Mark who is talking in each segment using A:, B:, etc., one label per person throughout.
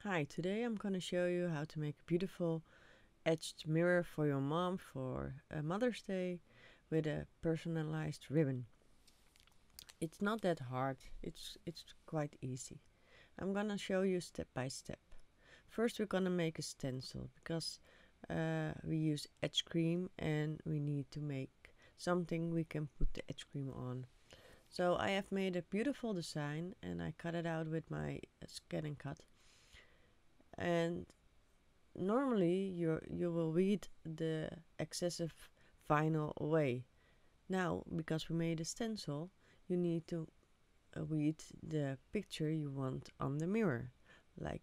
A: Hi, today I'm going to show you how to make a beautiful etched mirror for your mom for Mother's Day with a personalized ribbon. It's not that hard, it's quite easy. I'm going to show you step by step. First we're going to make a stencil because we use etch cream and we need to make something we can put the etch cream on. So I have made a beautiful design and I cut it out with my SCANNCUT. And normally you will weed the excessive vinyl away. Now, because we made a stencil, you need to weed the picture you want on the mirror, like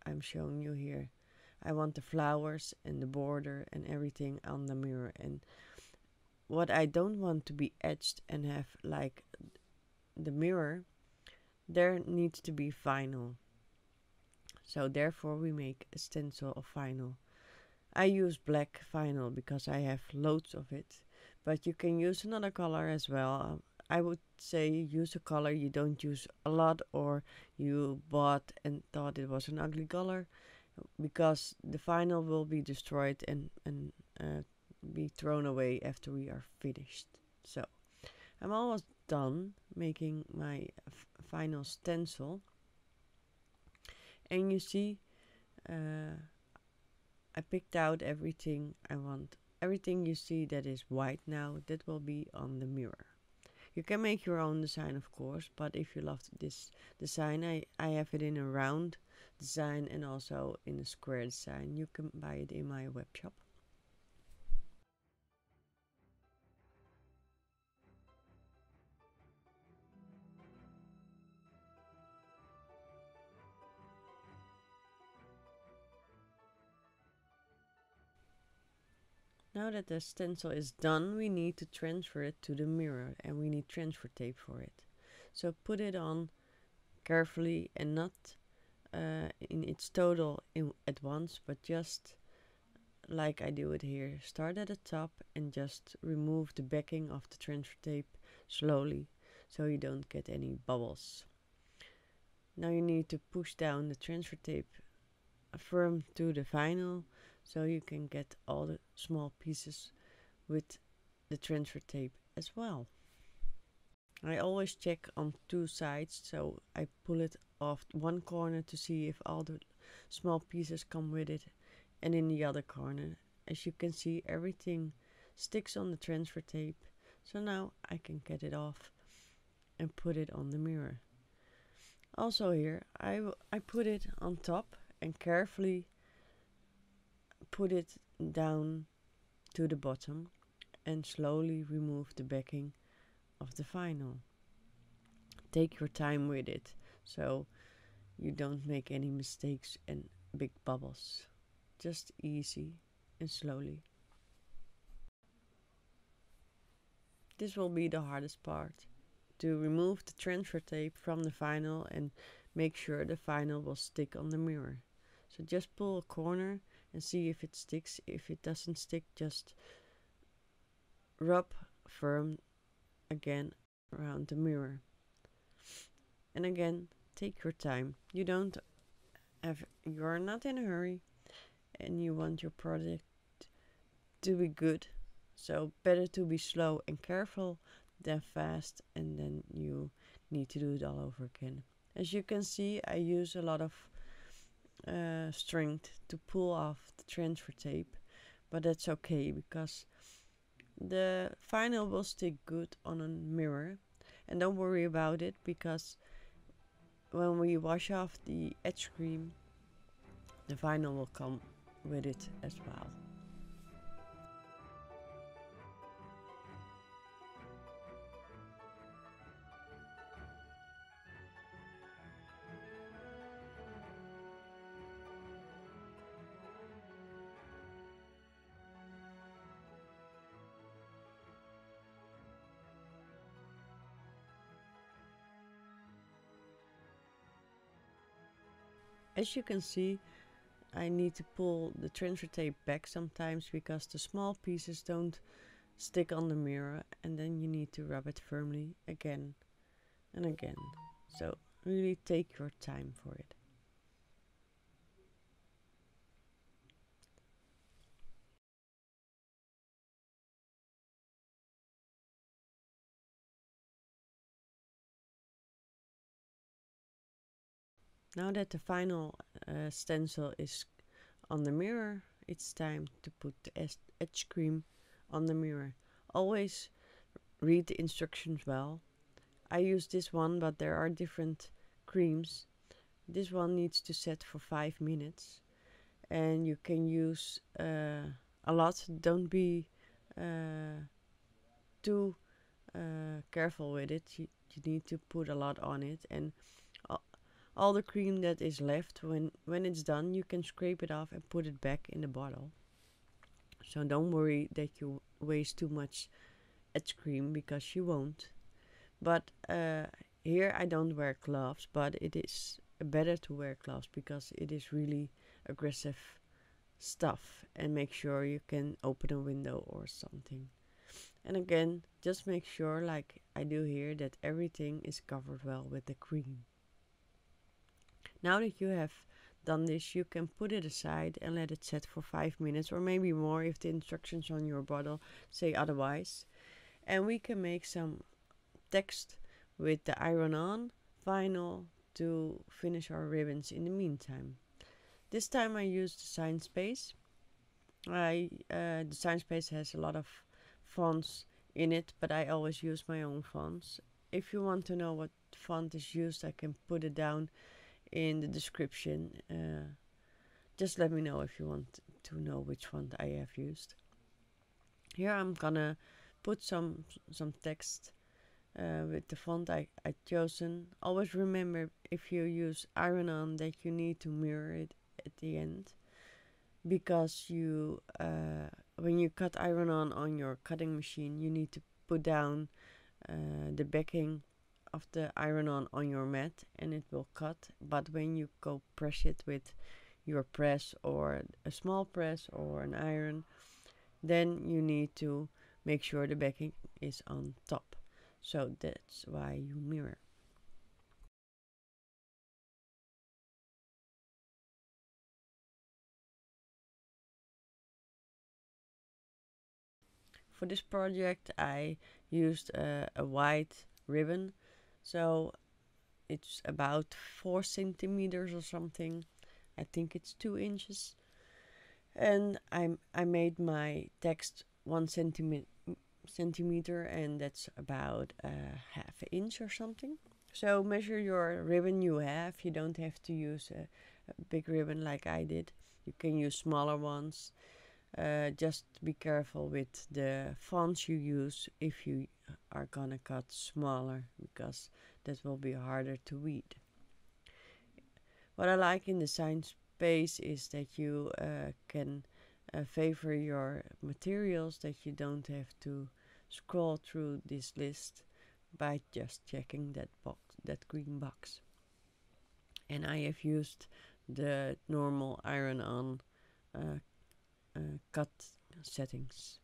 A: I'm showing you here. I want the flowers and the border and everything on the mirror, and what I don't want to be etched and have like the mirror, there needs to be vinyl. So therefore we make a stencil of vinyl. I use black vinyl because I have loads of it, but you can use another color as well. I would say use a color you don't use a lot or you bought and thought it was an ugly color, because the vinyl will be destroyed and be thrown away after we are finished. So I'm almost done making my final stencil, and you see I picked out everything I want. Everything you see that is white now, that will be on the mirror. You can make your own design, of course, but if you love this design, I have it in a round design and also in a square design. You can buy it in my web shop. Now that the stencil is done, we need to transfer it to the mirror, and we need transfer tape for it. So put it on carefully and not in its total at once, but just like I do it here. Start at the top and just remove the backing of the transfer tape slowly so you don't get any bubbles. Now you need to push down the transfer tape firm to the vinyl so you can get all the small pieces with the transfer tape as well. I always check on two sides, so I pull it off one corner to see if all the small pieces come with it, and in the other corner. As you can see, everything sticks on the transfer tape, so now I can get it off and put it on the mirror. Also here, I put it on top and carefully put it down to the bottom and slowly remove the backing of the vinyl. Take your time with it so you don't make any mistakes and big bubbles. Just easy and slowly. This will be the hardest part, to remove the transfer tape from the vinyl and make sure the vinyl will stick on the mirror. So just pull a corner and see if it sticks. If it doesn't stick, just rub firm again around the mirror. And again, take your time. You're not in a hurry and you want your product to be good. So better to be slow and careful than fast and then you need to do it all over again. As you can see, I use a lot of strength to pull off the transfer tape, but that's okay because the vinyl will stick good on a mirror. And don't worry about it, because when we wash off the etch cream, the vinyl will come with it as well. As you can see, I need to pull the transfer tape back sometimes because the small pieces don't stick on the mirror, and then you need to rub it firmly again and again. So really take your time for it. Now that the final stencil is on the mirror, it's time to put the etch cream on the mirror. Always read the instructions well. I use this one, but there are different creams. This one needs to set for 5 minutes, and you can use a lot. Don't be too careful with it. You need to put a lot on it, and all the cream that is left, when it's done, you can scrape it off and put it back in the bottle. So don't worry that you waste too much etch cream, because you won't. But here I don't wear gloves, but it is better to wear gloves because it is really aggressive stuff, and make sure you can open a window or something. And again, just make sure, like I do here, that everything is covered well with the cream. Now that you have done this, you can put it aside and let it set for 5 minutes or maybe more if the instructions on your bottle say otherwise. And we can make some text with the iron-on vinyl to finish our ribbons in the meantime. This time I used the Sign Space. The Sign Space has a lot of fonts in it, but I always use my own fonts. If you want to know what font is used, I can put it down in the description. Just let me know if you want to know which font I have used. Here I'm gonna put some text with the font I chosen. Always remember, if you use iron-on, that you need to mirror it at the end, because you when you cut iron-on your cutting machine, you need to put down the backing of the iron-on your mat, and it will cut. But when you go press it with your press or a small press or an iron, then you need to make sure the backing is on top. So that's why you mirror. For this project I used a white ribbon, so it's about 4 centimeters or something. I think it's 2 inches. And I made my text 1 centimeter, and that's about half an inch or something. So measure your ribbon you have. You don't have to use a big ribbon like I did. You can use smaller ones. Just be careful with the fonts you use if you are gonna cut smaller, because that will be harder to read. What I like in the Sign Space is that you can favor your materials, that you don't have to scroll through this list by just checking that green box. And I have used the normal iron-on cut settings.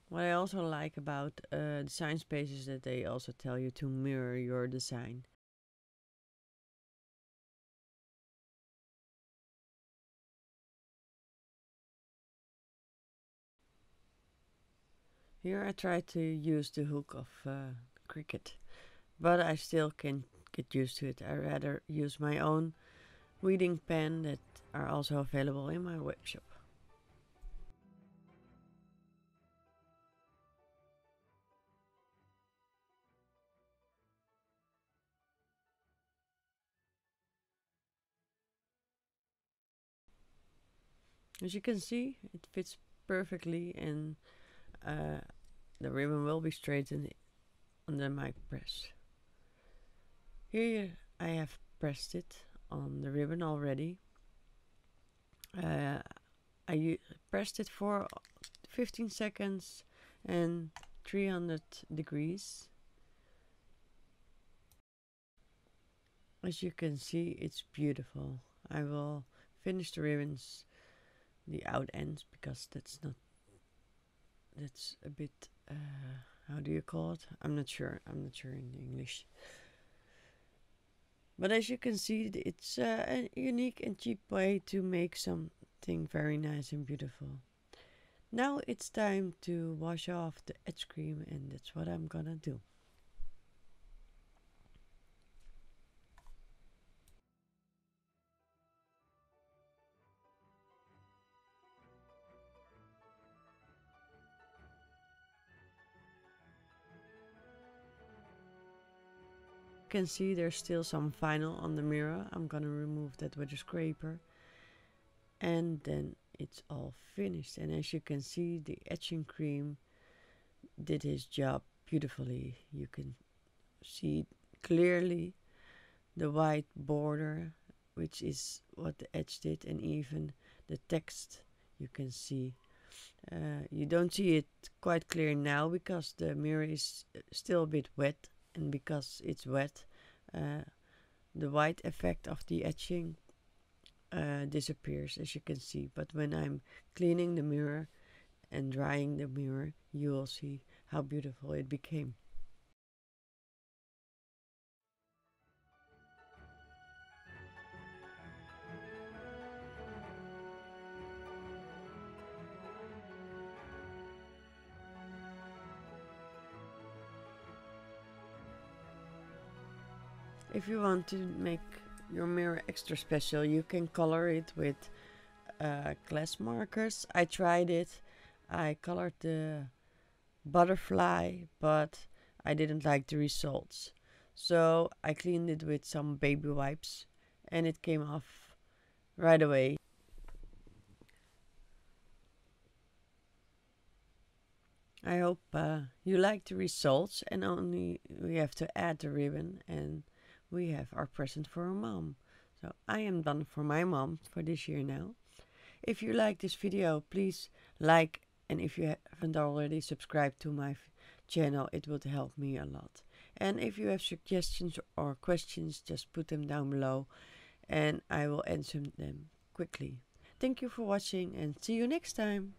A: What I also like about the Sign Space is that they also tell you to mirror your design. Here I try to use the hook of CRICUT, but I still can get used to it. I rather use my own weeding pen that are also available in my web shop. As you can see, it fits perfectly, and the ribbon will be straightened under my press. Here I have pressed it on the ribbon already. I pressed it for 15 seconds and 300 degrees. As you can see, it's beautiful. I will finish the ribbons, the out ends, because that's a bit how do you call it? I'm not sure in English. But as you can see, it's a unique and cheap way to make something very nice and beautiful. Now it's time to wash off the etch cream, and that's what I'm gonna do. can see there's still some vinyl on the mirror. I'm gonna remove that with a scraper. And then it's all finished. And as you can see, the etching cream did his job beautifully. You can see clearly the white border, which is what the Etch did, and even the text you can see. You don't see it quite clear now because the mirror is still a bit wet, and because it's wet, the white effect of the etching disappears, as you can see. But when I'm cleaning the mirror and drying the mirror, you will see how beautiful it became. If you want to make your mirror extra special, you can color it with glass markers. I tried it. I colored the butterfly, but I didn't like the results. So I cleaned it with some baby wipes and it came off right away. I hope you like the results, and only we have to add the ribbon and we have our present for our mom. So I am done for my mom for this year now. If you like this video, please like, and if you haven't already subscribed to my channel, it would help me a lot. And if you have suggestions or questions, just put them down below and I will answer them quickly. Thank you for watching and see you next time.